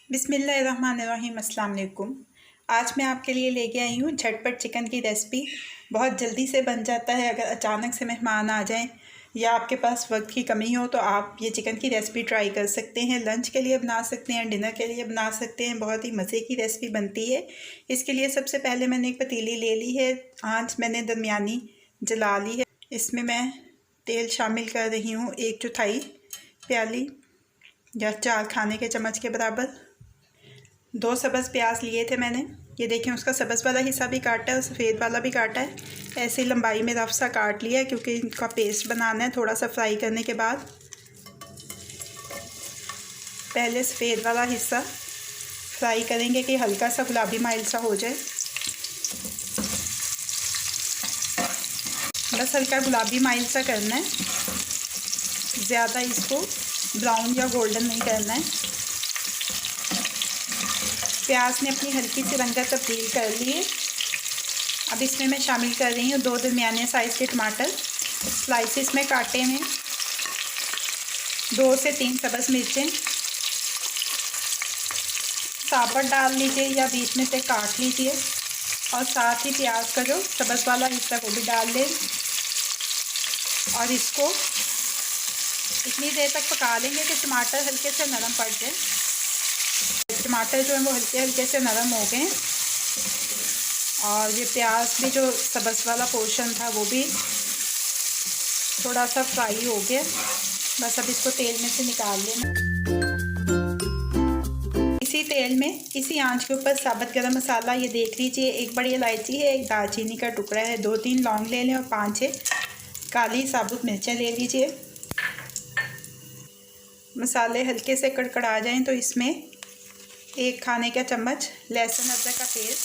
बिस्मिल्लाहिर्रहमानिर्रहीम। अस्सलाम वालेकुम। आज मैं आपके लिए लेके आई हूँ झटपट चिकन की रेसिपी। बहुत जल्दी से बन जाता है। अगर अचानक से मेहमान आ जाएं या आपके पास वक्त की कमी हो तो आप ये चिकन की रेसिपी ट्राई कर सकते हैं। लंच के लिए बना सकते हैं, डिनर के लिए बना सकते हैं। बहुत ही मज़े की रेसिपी बनती है। इसके लिए सबसे पहले मैंने एक पतीली ले ली है। आँच मैंने दरमियानी जला ली है। इसमें मैं तेल शामिल कर रही हूँ 1/4 प्याली या 4 खाने के चम्मच के बराबर। 2 सब्ज़ प्याज लिए थे मैंने। ये देखें, उसका सब्ज़ वाला हिस्सा भी काटा है और सफ़ेद वाला भी काटा है। ऐसे लंबाई में रफ सा काट लिया है क्योंकि इनका पेस्ट बनाना है। थोड़ा सा फ्राई करने के बाद पहले सफ़ेद वाला हिस्सा फ्राई करेंगे कि हल्का सा गुलाबी माइल सा हो जाए। बस हल्का गुलाबी माइल सा करना है, ज़्यादा इसको ब्राउन या गोल्डन नहीं करना है। प्याज ने अपनी हल्की सी रंगत तब्दील कर ली है। अब इसमें मैं शामिल कर रही हूँ 2 दरमियाने साइज़ के टमाटर स्लाइसिस में काटे हैं। 2 से 3 सब्ज़ मिर्चें साबुत डाल लीजिए या बीच में से काट लीजिए। और साथ ही प्याज का जो सब्ज़ वाला हिस्सा वो भी डाल लें और इसको इतनी देर तक पका लेंगे कि टमाटर हल्के से नरम पड़ जाए। टमाटर जो है वो हल्के हल्के से नरम हो गए और ये प्याज भी जो सब्ज़ वाला पोर्शन था वो भी थोड़ा सा फ्राई हो गया। बस अब इसको तेल में से निकाल लेना। इसी तेल में इसी आंच के ऊपर साबुत गरम मसाला, ये देख लीजिए, 1 बड़ी इलायची है, 1 दालचीनी का टुकड़ा है, 2-3 लौंग ले लें और 5-6 काली साबुत मिर्चें ले लीजिए। मसाले हल्के से कड़कड़ा जाएं तो इसमें 1 खाने का चम्मच लहसुन अदरक का पेस्ट,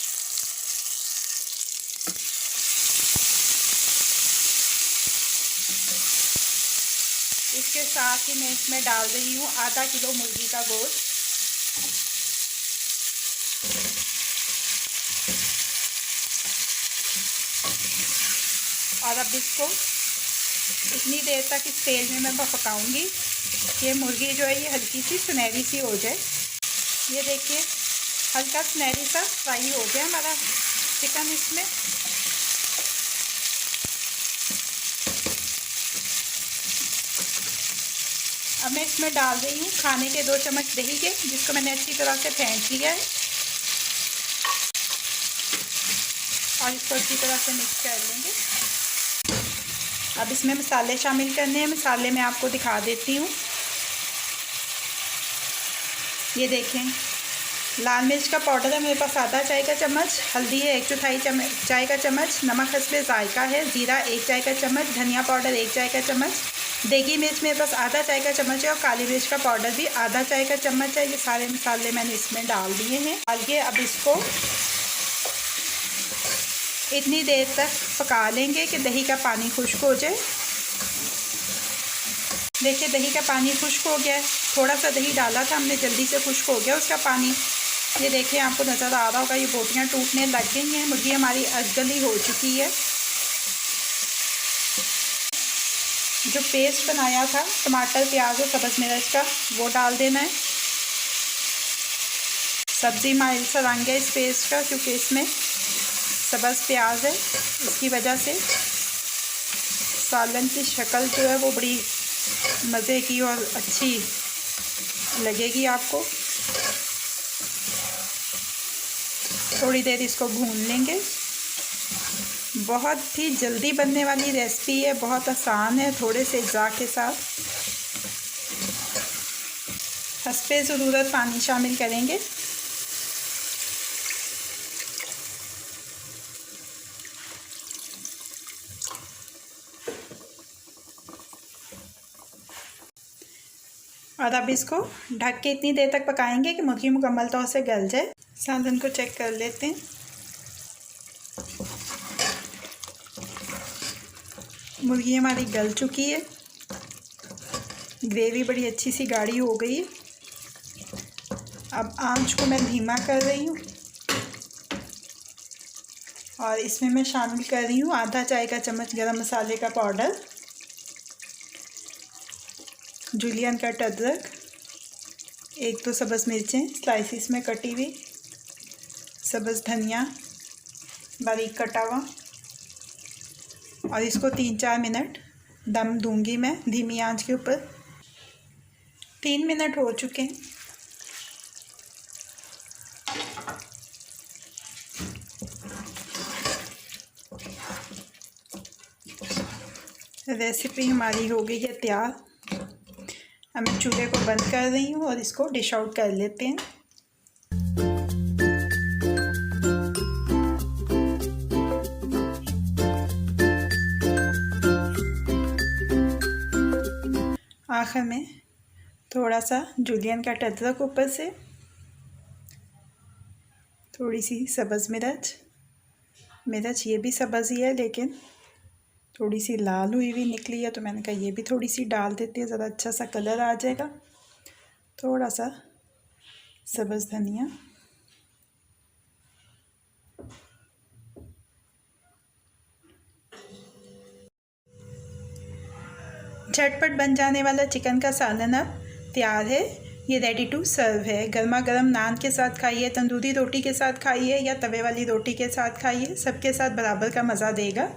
इसके साथ ही मैं इसमें डाल रही हूँ आधा किलो मुर्गी का गोश्त। और अब इसको इतनी देर तक इस तेल में मैं पकाऊंगी कि मुर्गी जो है ये हल्की सी सुनहरी सी हो जाए। ये देखिए, हल्का सुनहरी सा फ्राई हो गया हमारा चिकन इसमें। अब मैं इसमें डाल रही हूँ खाने के 2 चम्मच दही के, जिसको मैंने अच्छी तरह से फेंट लिया है और इसको अच्छी तरह से मिक्स कर लेंगे। अब इसमें मसाले शामिल करने हैं। मसाले मैं आपको दिखा देती हूँ। ये देखें, लाल मिर्च का पाउडर है मेरे पास आधा चाय का चम्मच, हल्दी है 1/4 चाय का चम्मच, नमक हस्बे जायका है, ज़ीरा 1 चाय का चम्मच, धनिया पाउडर 1 चाय का चम्मच, देगी मिर्च मेरे पास आधा चाय का चम्मच है और काली मिर्च का पाउडर भी आधा चाय का चम्मच है। ये सारे मसाले मैंने इसमें डाल दिए हैं। डालिए अब इसको इतनी देर तक पका लेंगे कि दही का पानी खुश्क हो जाए। देखिए, दही का पानी खुश्क हो गया है। थोड़ा सा दही डाला था हमने, जल्दी से खुश्क हो गया उसका पानी। ये देखिए, आपको नज़र आ रहा होगा ये बोटियाँ टूटने लग गई हैं। मुर्गी हमारी अधगली हो चुकी है। जो पेस्ट बनाया था टमाटर, प्याज और सब्ज़ मिर्च का, वो डाल देना है। सब्ज़ी माइल सा रंग है इस पेस्ट का क्योंकि इसमें सब्ज़ प्याज है, इसकी वजह से सालन की शक्ल जो है वो बड़ी मज़े की और अच्छी लगेगी आपको। थोड़ी देर इसको भून लेंगे। बहुत ही जल्दी बनने वाली रेसिपी है, बहुत आसान है, थोड़े से अज्जा के साथ। हस्बे ज़रूरत पानी शामिल करेंगे। और अब इसको ढक के इतनी देर तक पकाएंगे कि मुर्गी मुकम्मल तौर से गल जाए। सालन को चेक कर लेते हैं। मुर्गी हमारी गल चुकी है, ग्रेवी बड़ी अच्छी सी गाढ़ी हो गई है। अब आंच को मैं धीमा कर रही हूँ और इसमें मैं शामिल कर रही हूँ आधा चाय का चम्मच गरम मसाले का पाउडर, जुलियन कट अदरक, 1-2 सब्ज़ मिर्चें स्लाइसिस में कटी हुई, सब्ज़ धनिया बारीक कटा हुआ, और इसको 3-4 मिनट दम दूंगी मैं धीमी आंच के ऊपर। 3 मिनट हो चुके हैं। रेसिपी हमारी हो गई है तैयार। अब मैं चूल्हे को बंद कर रही हूँ और इसको डिश आउट कर लेते हैं। आखिर में थोड़ा सा जूलियन का अदरक ऊपर से, थोड़ी सी सब्ज़ मिर्च ये भी सब्ज़ ही है लेकिन थोड़ी सी लाल हुई हुई निकली है, तो मैंने कहा ये भी थोड़ी सी डाल देते हैं, ज़रा अच्छा सा कलर आ जाएगा। थोड़ा सा सब्ज़ धनिया, झटपट बन जाने वाला चिकन का सालन अब तैयार है। ये रेडी टू सर्व है। गर्मा गर्म नान के साथ खाइए, तंदूरी रोटी के साथ खाइए या तवे वाली रोटी के साथ खाइए, सबके साथ बराबर का मज़ा देगा।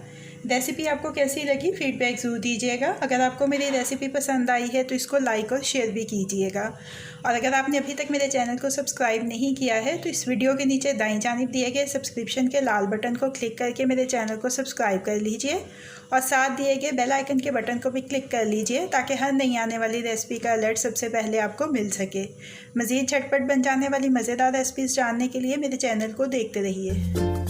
रेसिपी आपको कैसी लगी फीडबैक ज़रूर दीजिएगा। अगर आपको मेरी रेसिपी पसंद आई है तो इसको लाइक और शेयर भी कीजिएगा। और अगर आपने अभी तक मेरे चैनल को सब्सक्राइब नहीं किया है तो इस वीडियो के नीचे दाईं जानिब दिए गए सब्सक्रिप्शन के लाल बटन को क्लिक करके मेरे चैनल को सब्सक्राइब कर लीजिए और साथ दिए गए बेल आइकन के बटन को भी क्लिक कर लीजिए ताकि हर नई आने वाली रेसिपी का अलर्ट सबसे पहले आपको मिल सके। मज़ीद झटपट बन जाने वाली मज़ेदार रेसिपीज़ जानने के लिए मेरे चैनल को देखते रहिए।